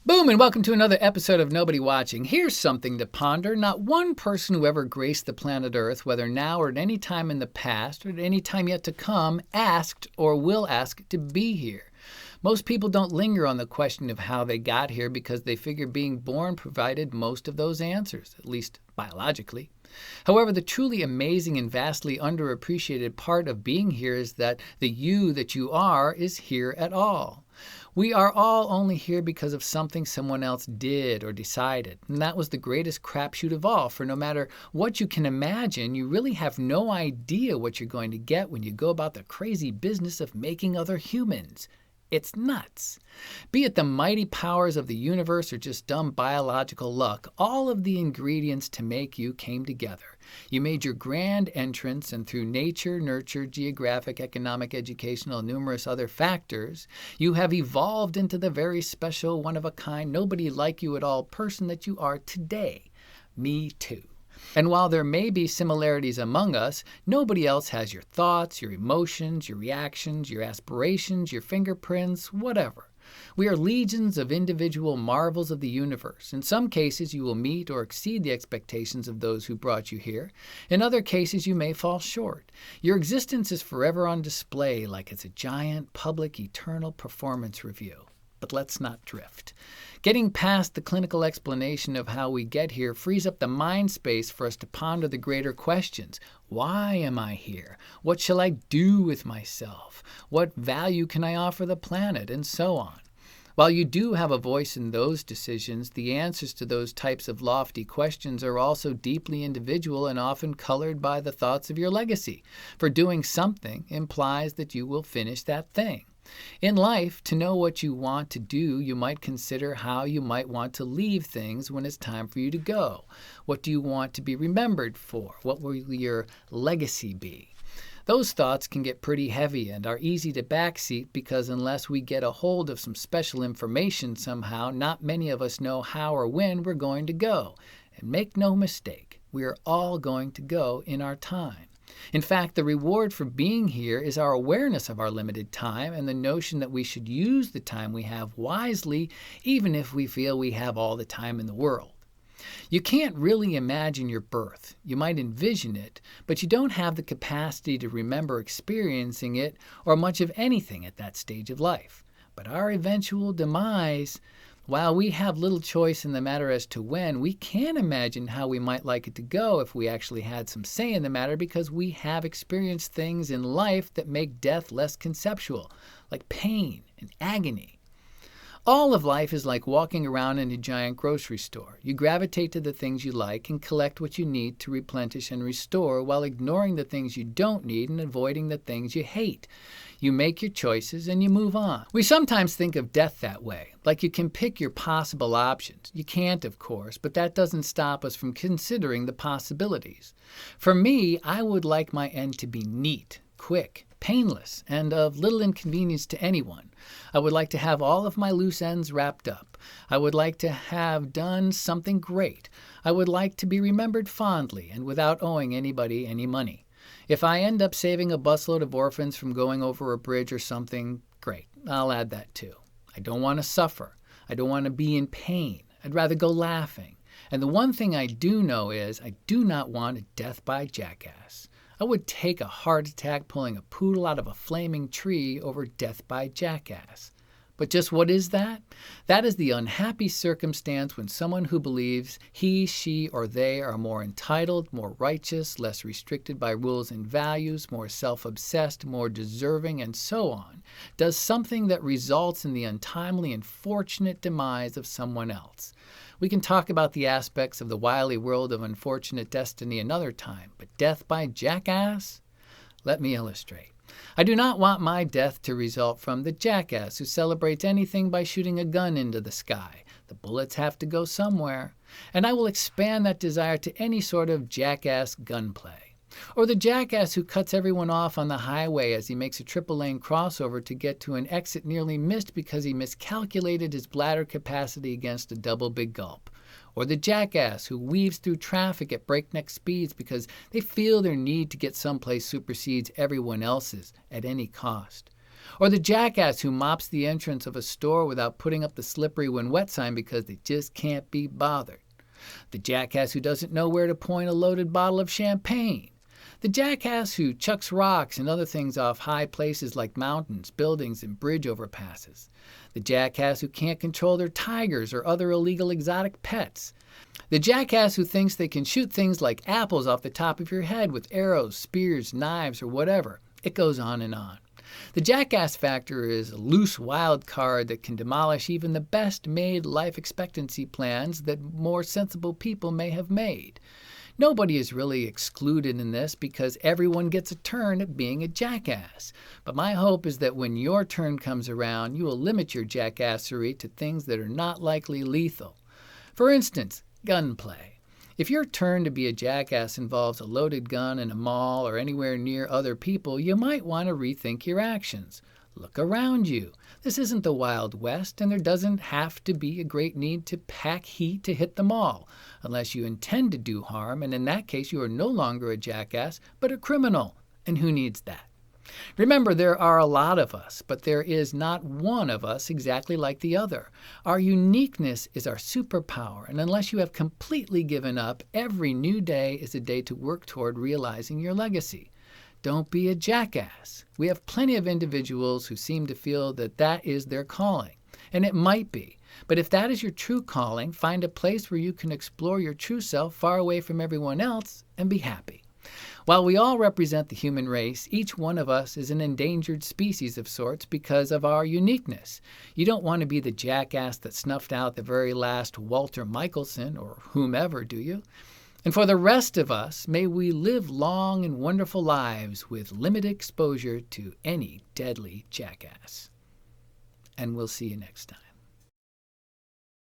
Boom, and welcome to another episode of Nobody Watching. Here's something to ponder. Not one person who ever graced the planet Earth, whether now or at any time in the past or at any time yet to come, asked or will ask to be here. Most people don't linger on the question of how they got here because they figure being born provided most of those answers, at least biologically. However, the truly amazing and vastly underappreciated part of being here is that the you that you are is here at all. We are all only here because of something someone else did or decided. And that was the greatest crapshoot of all, for no matter what you can imagine, you really have no idea what you're going to get when you go about the crazy business of making other humans. It's nuts. Be it the mighty powers of the universe or just dumb biological luck, all of the ingredients to make you came together. You made your grand entrance, and through nature, nurture, geographic, economic, educational, and numerous other factors, you have evolved into the very special, one-of-a-kind, nobody-like-you-at-all person that you are today. Me too. And while there may be similarities among us, nobody else has your thoughts, your emotions, your reactions, your aspirations, your fingerprints, whatever. We are legions of individual marvels of the universe. In some cases, you will meet or exceed the expectations of those who brought you here. In other cases, you may fall short. Your existence is forever on display like it's a giant, public, eternal performance review. But let's not drift. Getting past the clinical explanation of how we get here frees up the mind space for us to ponder the greater questions. Why am I here? What shall I do with myself? What value can I offer the planet? And so on. While you do have a voice in those decisions, the answers to those types of lofty questions are also deeply individual and often colored by the thoughts of your legacy. For doing something implies that you will finish that thing. In life, to know what you want to do, you might consider how you might want to leave things when it's time for you to go. What do you want to be remembered for? What will your legacy be? Those thoughts can get pretty heavy and are easy to backseat because unless we get a hold of some special information somehow, not many of us know how or when we're going to go. And make no mistake, we are all going to go in our time. In fact, the reward for being here is our awareness of our limited time and the notion that we should use the time we have wisely, even if we feel we have all the time in the world. You can't really imagine your birth. You might envision it, but you don't have the capacity to remember experiencing it or much of anything at that stage of life. But our eventual demise, while we have little choice in the matter as to when, we can imagine how we might like it to go if we actually had some say in the matter because we have experienced things in life that make death less conceptual, like pain and agony. All of life is like walking around in a giant grocery store. You gravitate to the things you like and collect what you need to replenish and restore while ignoring the things you don't need and avoiding the things you hate. You make your choices and you move on. We sometimes think of death that way, like you can pick your possible options. You can't, of course, but that doesn't stop us from considering the possibilities. For me, I would like my end to be neat, quick, painless, and of little inconvenience to anyone. I would like to have all of my loose ends wrapped up. I would like to have done something great. I would like to be remembered fondly and without owing anybody any money. If I end up saving a busload of orphans from going over a bridge or something, great. I'll add that too. I don't want to suffer. I don't want to be in pain. I'd rather go laughing. And the one thing I do know is I do not want a death by jackass. I would take a heart attack pulling a poodle out of a flaming tree over death by jackass. But just what is that? That is the unhappy circumstance when someone who believes he, she, or they are more entitled, more righteous, less restricted by rules and values, more self-obsessed, more deserving, and so on, does something that results in the untimely and fortunate demise of someone else. We can talk about the aspects of the wily world of unfortunate destiny another time, but death by jackass? Let me illustrate. I do not want my death to result from the jackass who celebrates anything by shooting a gun into the sky. The bullets have to go somewhere. And I will expand that desire to any sort of jackass gunplay. Or the jackass who cuts everyone off on the highway as he makes a triple-lane crossover to get to an exit nearly missed because he miscalculated his bladder capacity against a double big gulp. Or the jackass who weaves through traffic at breakneck speeds because they feel their need to get someplace supersedes everyone else's at any cost. Or the jackass who mops the entrance of a store without putting up the slippery when wet sign because they just can't be bothered. The jackass who doesn't know where to point a loaded bottle of champagne. The jackass who chucks rocks and other things off high places like mountains, buildings, and bridge overpasses. The jackass who can't control their tigers or other illegal exotic pets. The jackass who thinks they can shoot things like apples off the top of your head with arrows, spears, knives, or whatever. It goes on and on. The jackass factor is a loose wild card that can demolish even the best-made life expectancy plans that more sensible people may have made. Nobody is really excluded in this because everyone gets a turn at being a jackass. But my hope is that when your turn comes around, you will limit your jackassery to things that are not likely lethal. For instance, gunplay. If your turn to be a jackass involves a loaded gun in a mall or anywhere near other people, you might want to rethink your actions. Look around you. This isn't the Wild West, and there doesn't have to be a great need to pack heat to hit them all, unless you intend to do harm, and in that case you are no longer a jackass, but a criminal. And who needs that? Remember, there are a lot of us, but there is not one of us exactly like the other. Our uniqueness is our superpower, and unless you have completely given up, every new day is a day to work toward realizing your legacy. Don't be a jackass. We have plenty of individuals who seem to feel that that is their calling, and it might be. But if that is your true calling, find a place where you can explore your true self far away from everyone else and be happy. While we all represent the human race, each one of us is an endangered species of sorts because of our uniqueness. You don't want to be the jackass that snuffed out the very last Walter Michelson or whomever, do you? And for the rest of us, may we live long and wonderful lives with limited exposure to any deadly jackass. And we'll see you next time.